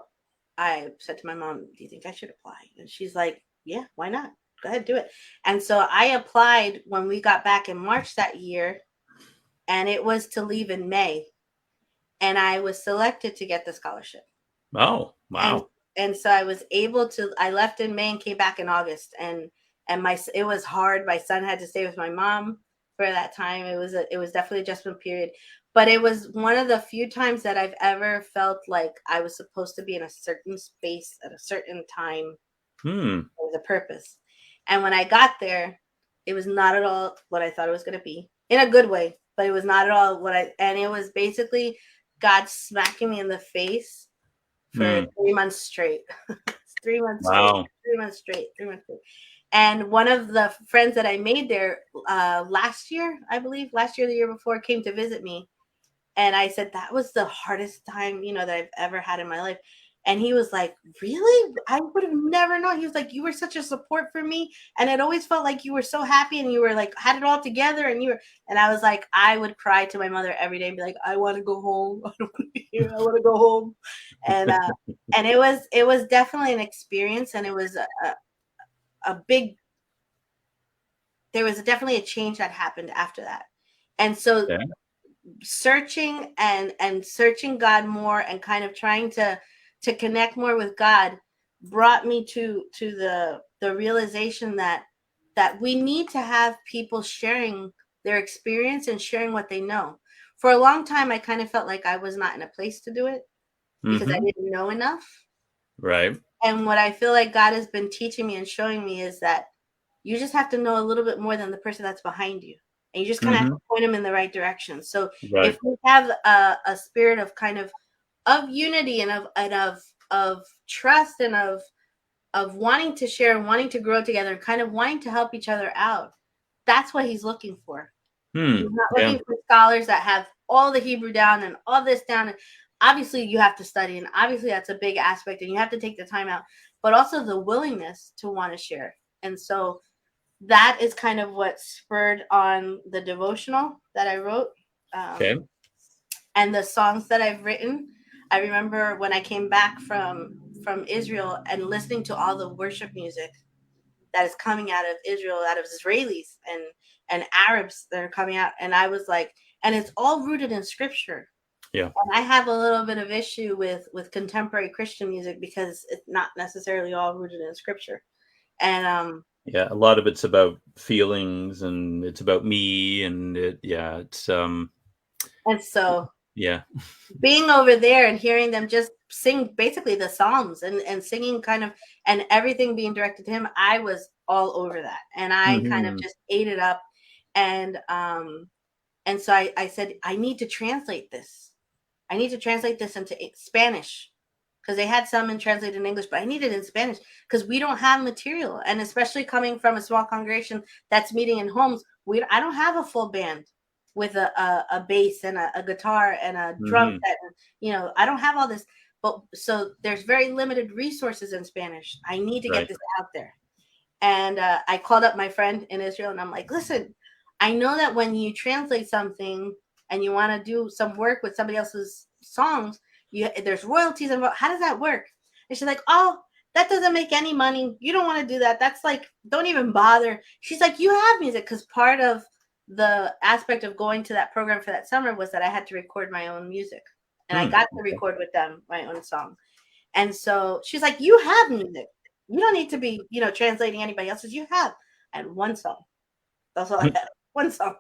I said to my mom, do you think I should apply? And she's like, yeah, why not? Go ahead, do it. And so I applied when we got back in March that year, and it was to leave in May. And I was selected to get the scholarship. Oh, wow. And so I was able to, I left in May and came back in August. And it was hard. My son had to stay with my mom for that time. It was definitely an adjustment period. But it was one of the few times that I've ever felt like I was supposed to be in a certain space at a certain time with a purpose. And when I got there, it was not at all what I thought it was going to be, in a good way, but it was not at all and it was basically God smacking me in the face for 3 months straight. 3 months straight. 3 months straight. 3 months straight. And one of the friends that I made there last year, the year before, came to visit me. And I said, that was the hardest time, that I've ever had in my life. And he was like, really? I would have never known. He was like, you were such a support for me. And it always felt like you were so happy and you were like, had it all together. And I was like, I would cry to my mother every day and be like, I want to go home. I don't want to be here. I want to go home. And it was definitely an experience. And it was a big, there was definitely a change that happened after that. And so searching and searching God more and kind of trying to connect more with God brought me to the realization that we need to have people sharing their experience and sharing what they know. For a long time, I kind of felt like I was not in a place to do it because I didn't know enough. Right. And what I feel like God has been teaching me and showing me is that you just have to know a little bit more than the person that's behind you. And you just kind of have to point them in the right direction. So if we have a spirit of kind of unity and of trust and of wanting to share and wanting to grow together and kind of wanting to help each other out, that's what he's looking for. He's not looking for scholars that have all the Hebrew down and all this down. And obviously you have to study, and obviously that's a big aspect, and you have to take the time out, but also the willingness to want to share. And so that is kind of what spurred on the devotional that I wrote. And the songs that I've written. I remember when I came back from Israel and listening to all the worship music that is coming out of Israel, out of Israelis and Arabs that are coming out. And I was like, and it's all rooted in scripture. Yeah. And I have a little bit of issue with contemporary Christian music because it's not necessarily all rooted in scripture. And yeah, a lot of it's about feelings and it's about me and it's and so yeah, being over there and hearing them just sing basically the Psalms and singing kind of, and everything being directed to him, I was all over that. And I kind of just ate it up. And so I said, I need to translate this. I need to translate this into Spanish, because they had some translated in English, but I need it in Spanish because we don't have material. And especially coming from a small congregation that's meeting in homes, I don't have a full band with a bass and a guitar and a drum set. I don't have all this. But so there's very limited resources in Spanish. I need to get this out there. And I called up my friend in Israel and I'm like, listen, I know that when you translate something and you want to do some work with somebody else's songs, there's royalties involved. How does that work? And she's like, oh, that doesn't make any money. You don't want to do that. That's like, don't even bother. She's like, you have music, because part of the aspect of going to that program for that summer was that I had to record my own music. And I got to record with them my own song. And so she's like, you have music. You don't need to be, translating anybody else's. You have. And one song. That's all I had. One song.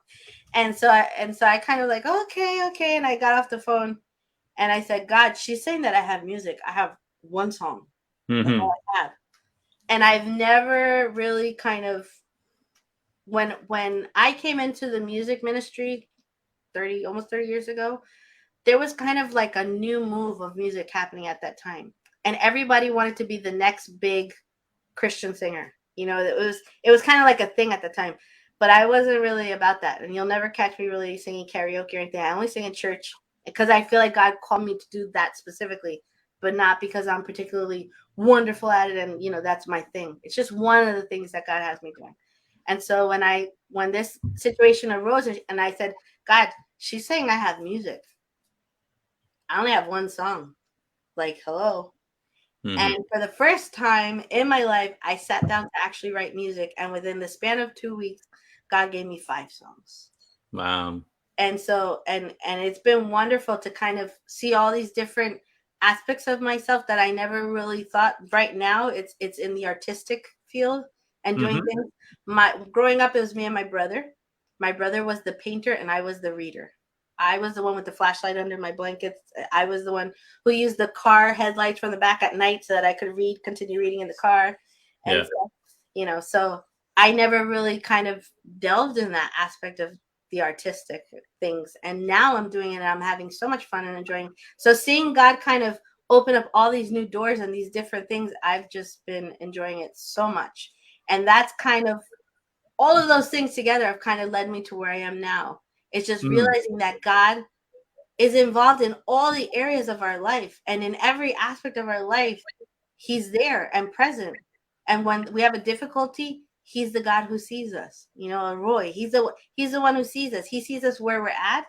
And so I kind of like, okay. And I got off the phone and I said, God, she's saying that I have music. I have one song. That's all I have. And I've never really kind of, when I came into the music ministry almost 30 years ago, there was kind of like a new move of music happening at that time. And everybody wanted to be the next big Christian singer. It was kind of like a thing at the time. But I wasn't really about that. And you'll never catch me really singing karaoke or anything. I only sing in church because I feel like God called me to do that specifically, but not because I'm particularly wonderful at it. And, that's my thing. It's just one of the things that God has me doing. And so when this situation arose and I said, God, she's saying I have music. I only have one song. Like, hello. And for the first time in my life, I sat down to actually write music. And within the span of 2 weeks, God gave me 5 songs. Wow. And so, and it's been wonderful to kind of see all these different aspects of myself that I never really thought. Right now, it's in the artistic field and doing things. Growing up, it was me and my brother. My brother was the painter and I was the reader. I was the one with the flashlight under my blankets. I was the one who used the car headlights from the back at night so that I could continue reading in the car. And so, so I never really kind of delved in that aspect of the artistic things. And now I'm doing it and I'm having so much fun and enjoying. So seeing God kind of open up all these new doors and these different things, I've just been enjoying it so much. And that's kind of, all of those things together have kind of led me to where I am now. It's just realizing that God is involved in all the areas of our life, and in every aspect of our life, he's there and present. And when we have a difficulty, he's the God who sees us. You know, Roy, he's the one who sees us. He sees us where we're at,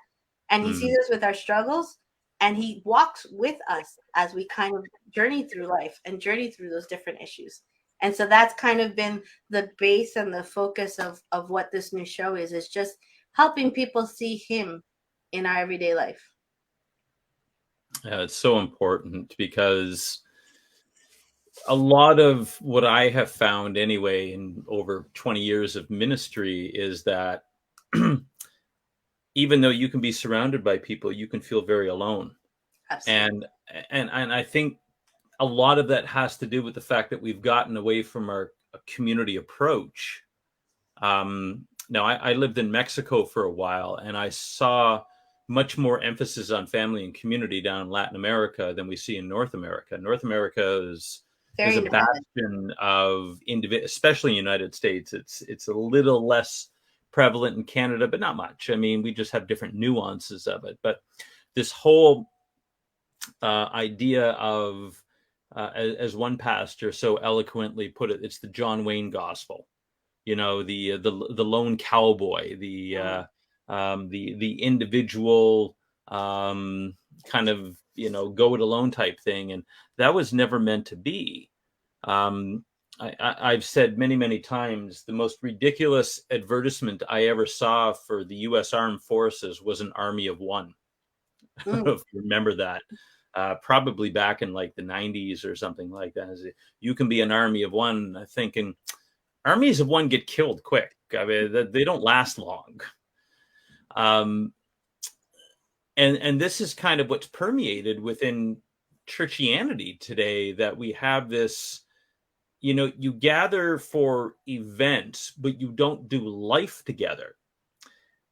and he sees us with our struggles, and he walks with us as we kind of journey through life and journey through those different issues. And so that's kind of been the base and the focus of what this new show is just helping people see him in our everyday life. It's so important, because a lot of what I have found anyway in over 20 years of ministry is that even though you can be surrounded by people, you can feel very alone. Absolutely. And I think a lot of that has to do with the fact that we've gotten away from our community approach. Now, I lived in Mexico for a while, and I saw much more emphasis on family and community down in Latin America than we see in North America. North America is a bastion of individual, especially in the United States. It's a little less prevalent in Canada, but not much. I mean, we just have different nuances of it. But this whole idea of, as one pastor so eloquently put it, it's the John Wayne gospel. You know, the lone cowboy, the individual kind of, you know, go it alone type thing, and that was never meant to be. I've said many times, the most ridiculous advertisement I ever saw for the U.S. Armed Forces was an army of one. I don't know if you remember that. Probably back in like the 90s or something like that. You can be an army of one. Thinking, armies of one get killed quick. I mean, they don't last long. And this is kind of what's permeated within churchianity today, that we have this, you know, you gather for events, but you don't do life together.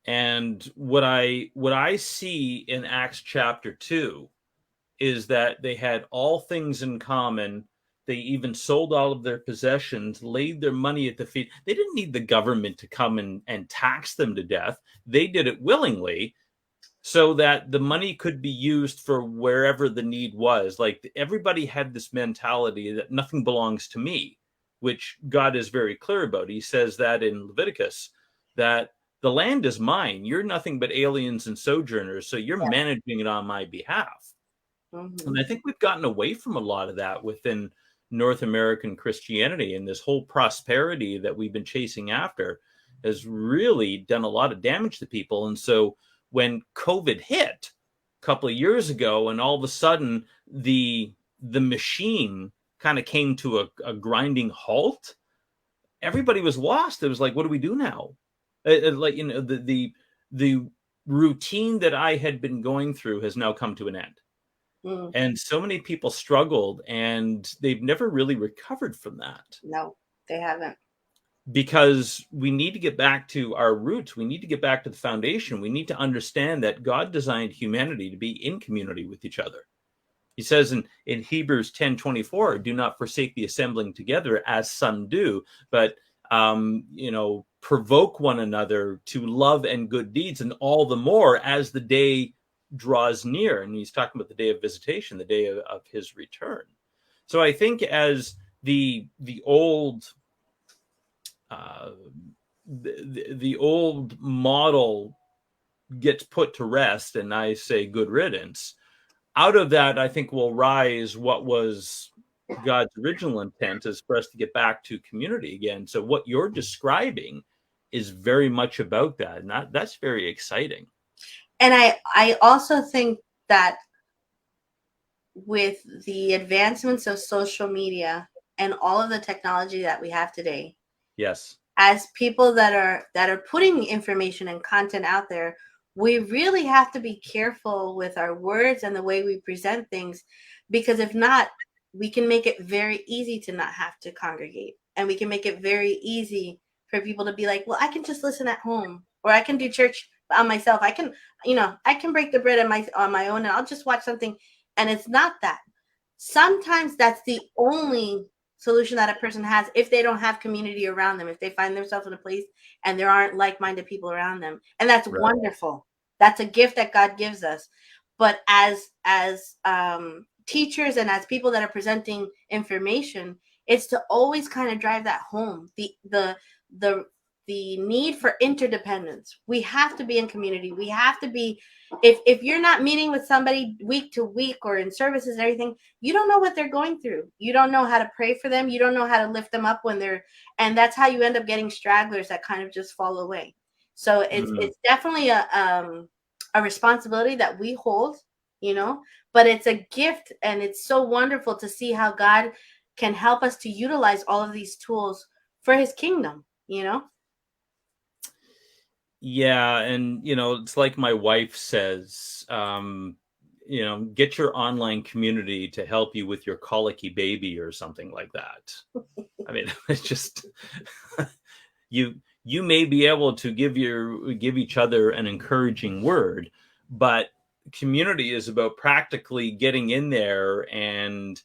And what I see in Acts chapter 2 is that they had all things in common. They even sold all of their possessions, laid their money at the feet. They didn't need the government to come and tax them to death. They did it willingly, so that the money could be used for wherever the need was. Like, everybody had this mentality that nothing belongs to me, which God is very clear about. He says that in Leviticus, that the land is mine. You're nothing but aliens and sojourners, so you're managing it on my behalf. And I think we've gotten away from a lot of that within North American Christianity, and this whole prosperity that we've been chasing after has really done a lot of damage to people. And so when COVID hit a couple of years ago, and all of a sudden the machine kind of came to a grinding halt, everybody was lost. It was like, what do we do now? Like, you know, the routine that I had been going through has now come to an end. And so many people struggled, and they've never really recovered from that. No, they haven't. Because we need to get back to our roots. We need to get back to the foundation. We need to understand that God designed humanity to be in community with each other. He says in Hebrews 10:24, do not forsake the assembling together as some do, but you know, provoke one another to love and good deeds, and all the more as the day draws near. And he's talking about the day of visitation, the day of his return. So I think as the old the old model gets put to rest, and I say good riddance, out of that I think will rise what was God's original intent, is for us to get back to community again. So what you're describing is very much about that, and that's very exciting. And I also think that with the advancements of social media and all of the technology that we have today, yes, as people that are putting information and content out there, we really have to be careful with our words and the way we present things, because if not, we can make it very easy to not have to congregate, and we can make it very easy for people to be like, well, I can just listen at home, or I can do church on myself. I can, you know, I can break the bread on my own, and I'll just watch something. And it's not that. Sometimes that's the only solution that a person has if they don't have community around them, if they find themselves in a place and there aren't like-minded people around them. And that's wonderful. That's a gift that God gives us. But as teachers and as people that are presenting information, it's to always kind of drive that home. The need for interdependence. We have to be in community. We have to be, if you're not meeting with somebody week to week or in services and everything, you don't know what they're going through. You don't know how to pray for them. You don't know how to lift them up when they're, and that's how you end up getting stragglers that kind of just fall away. So it's definitely a responsibility that we hold, you know, but it's a gift, and it's so wonderful to see how God can help us to utilize all of these tools for his kingdom, you know? Yeah, and it's like my wife says, get your online community to help you with your colicky baby or something like that. I mean, it's just you may be able to give each other an encouraging word, but community is about practically getting in there, and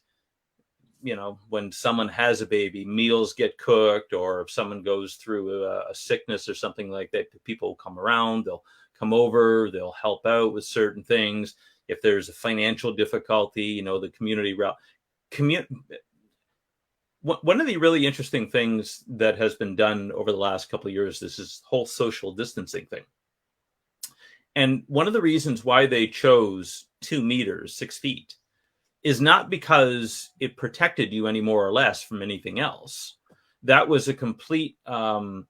when someone has a baby, meals get cooked, or if someone goes through a sickness or something like that, people come around, they'll come over, they'll help out with certain things. If there's a financial difficulty, the community route. One of the really interesting things that has been done over the last couple of years, this is whole social distancing thing. And one of the reasons why they chose 2 meters, 6 feet, is not because it protected you any more or less from anything else. That was a complete, how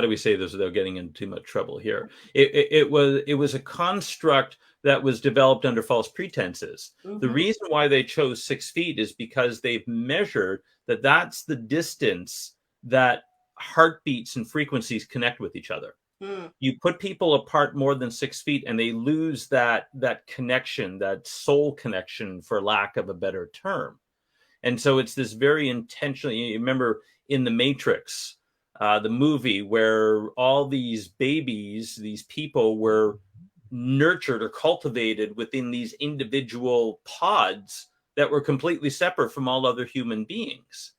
do we say this without getting into too much trouble here? It was a construct that was developed under false pretenses. Mm-hmm. The reason why they chose 6 feet is because they've measured that that's the distance that heartbeats and frequencies connect with each other. You put people apart more than 6 feet, and they lose that connection, that soul connection, for lack of a better term. And so it's this very intentional. You remember in The Matrix, the movie, where all these babies, these people, were nurtured or cultivated within these individual pods that were completely separate from all other human beings.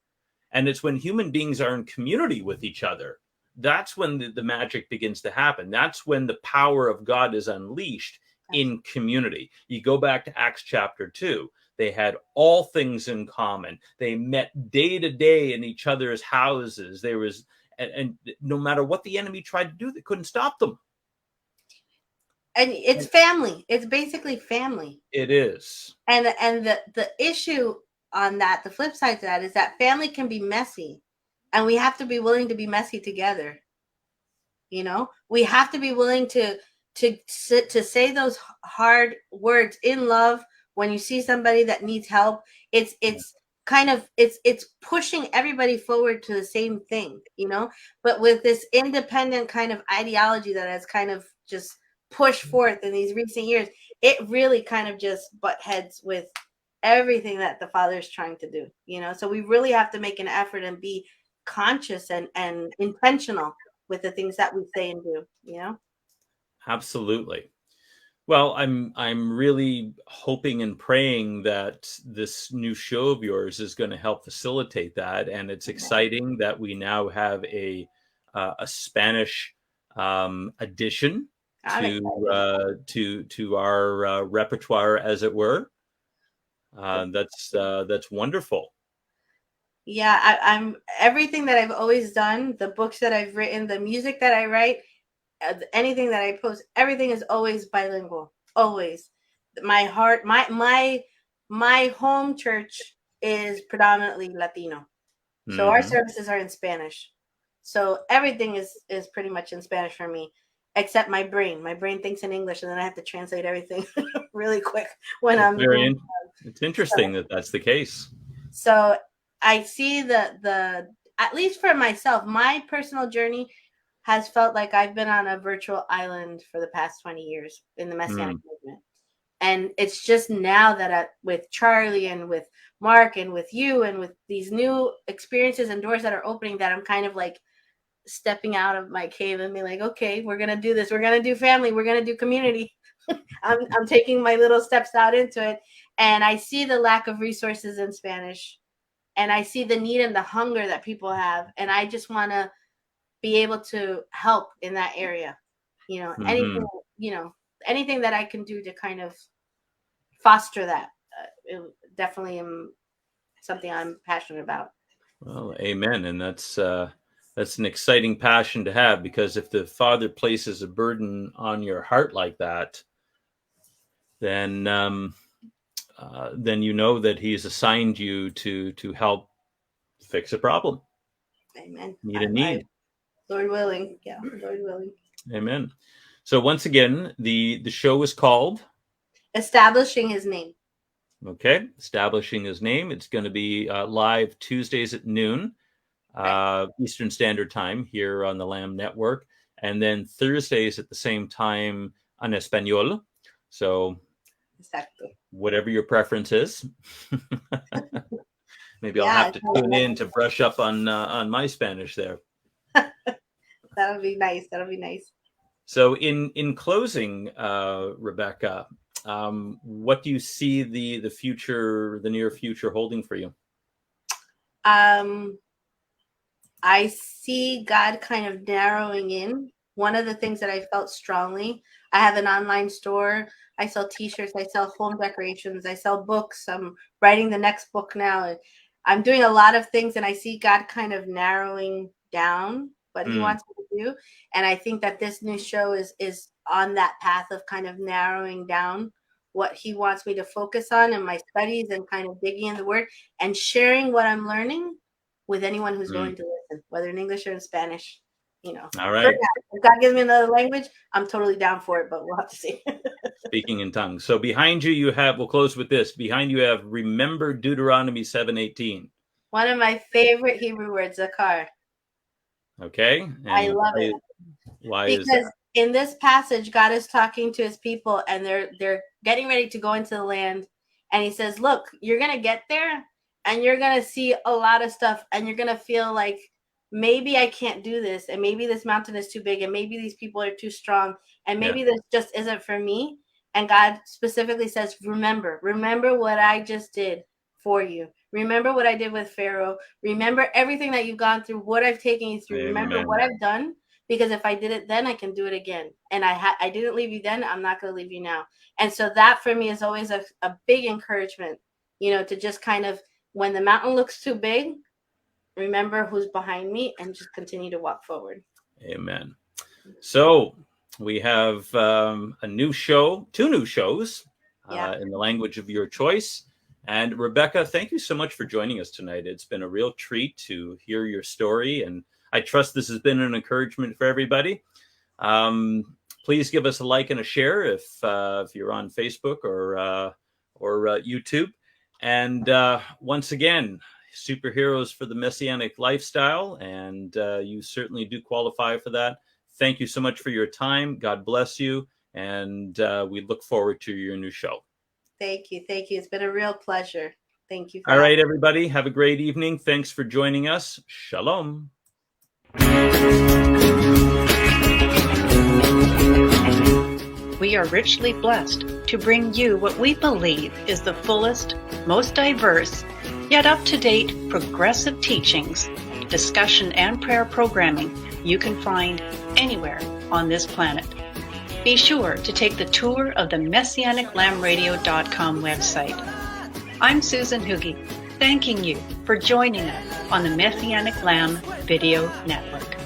And it's when human beings are in community with each other, that's when the magic begins to happen. That's when the power of God is unleashed in community. You go back to Acts chapter 2. They had all things in common. They met day to day in each other's houses. There was, and no matter what the enemy tried to do, they couldn't stop them. And it's family. It's basically family. It is. And the issue on that, the flip side to that, is that family can be messy. And we have to be willing to be messy together. You know, we have to be willing to say those hard words in love when you see somebody that needs help. It's kind of, it's pushing everybody forward to the same thing, you know, but with this independent kind of ideology that has kind of just pushed forth in these recent years, it really kind of just butt heads with everything that the Father is trying to do, you know. So we really have to make an effort and be conscious and intentional with the things that we say and do, you know. Absolutely. Well, I'm really hoping and praying that this new show of yours is going to help facilitate that, and it's exciting that we now have a Spanish addition to our repertoire, as it were. That's wonderful. Yeah, I'm everything that I've always done, the books that I've written, the music that I write, anything that I post, everything is always bilingual. Always. My heart, my home church is predominantly Latino. So our services are in Spanish. So everything is pretty much in Spanish for me, except my brain. My brain thinks in English, and then I have to translate everything really quick when it's interesting that that's the case. So I see the at least for myself, my personal journey has felt like I've been on a virtual island for the past 20 years in the Messianic movement. And it's just now that with Charlie and with Mark and with you and with these new experiences and doors that are opening, that I'm kind of like stepping out of my cave and being like, okay, we're going to do this. We're going to do family. We're going to do community. I'm taking my little steps out into it. And I see the lack of resources in Spanish. And I see the need and the hunger that people have. And I just want to be able to help in that area. You know, anything anything that I can do to kind of foster that, it definitely am something I'm passionate about. Well, amen. And that's an exciting passion to have, because if the Father places a burden on your heart like that, then you know that He's assigned you to help fix a problem. Amen. Meet a need. Lord willing. Yeah, Lord willing. Amen. So once again, the show is called Establishing His Name. Okay, Establishing His Name. It's going to be live Tuesdays at noon, Eastern Standard Time here on the Lamb Network, and then Thursdays at the same time en Espanol. So, Exactly. Whatever your preference is. Maybe I'll have to tune in to brush up on my Spanish there. That'll be nice. That'll be nice. So, in closing, Rebecca, what do you see the near future holding for you? I see God kind of narrowing in. One of the things that I felt strongly, I have an online store. I sell t-shirts. I sell home decorations. I sell books. I'm writing the next book now. I'm doing a lot of things, and I see God kind of narrowing down what He wants me to do. And I think that this new show is on that path of kind of narrowing down what He wants me to focus on in my studies, and kind of digging in the Word and sharing what I'm learning with anyone who's willing to listen, whether in English or in Spanish. All right. If God gives me another language, I'm totally down for it, but we'll have to see. Speaking in tongues. So behind you we'll close with this. Behind you have remember Deuteronomy 7:18. One of my favorite Hebrew words, zakar. Okay. And I love it. Why because is that? In this passage, God is talking to His people, and they're getting ready to go into the land. And He says, look, you're going to get there, and you're going to see a lot of stuff, and you're going to feel like, maybe I can't do this, and maybe this mountain is too big, and maybe these people are too strong, and maybe this just isn't for me. And God specifically says, remember what I just did for you. Remember what I did with Pharaoh. Remember everything that you've gone through, what I've taken you through. Amen. Remember what I've done, because if I did it then, I can do it again. And I didn't leave you then, I'm not going to leave you now. And so that for me is always a big encouragement, to just kind of, when the mountain looks too big, remember who's behind me and just continue to walk forward. Amen. So we have a new show, 2 new shows in the language of your choice. And Rebecca, thank you so much for joining us tonight. It's been a real treat to hear your story, and I trust this has been an encouragement for everybody. Please give us a like and a share if you're on Facebook or YouTube. And once again, Superheroes for the Messianic Lifestyle, and you certainly do qualify for that. Thank you so much for your time. God bless you, and we look forward to your new show. Thank you. It's been a real pleasure. Thank you. All right, everybody, have a great evening. Thanks for joining us. Shalom. We are richly blessed to bring you what we believe is the fullest, most diverse, yet up-to-date progressive teachings, discussion, and prayer programming you can find anywhere on this planet. Be sure to take the tour of the MessianicLambRadio.com website. I'm Susan Hoogie, thanking you for joining us on the Messianic Lamb Video Network.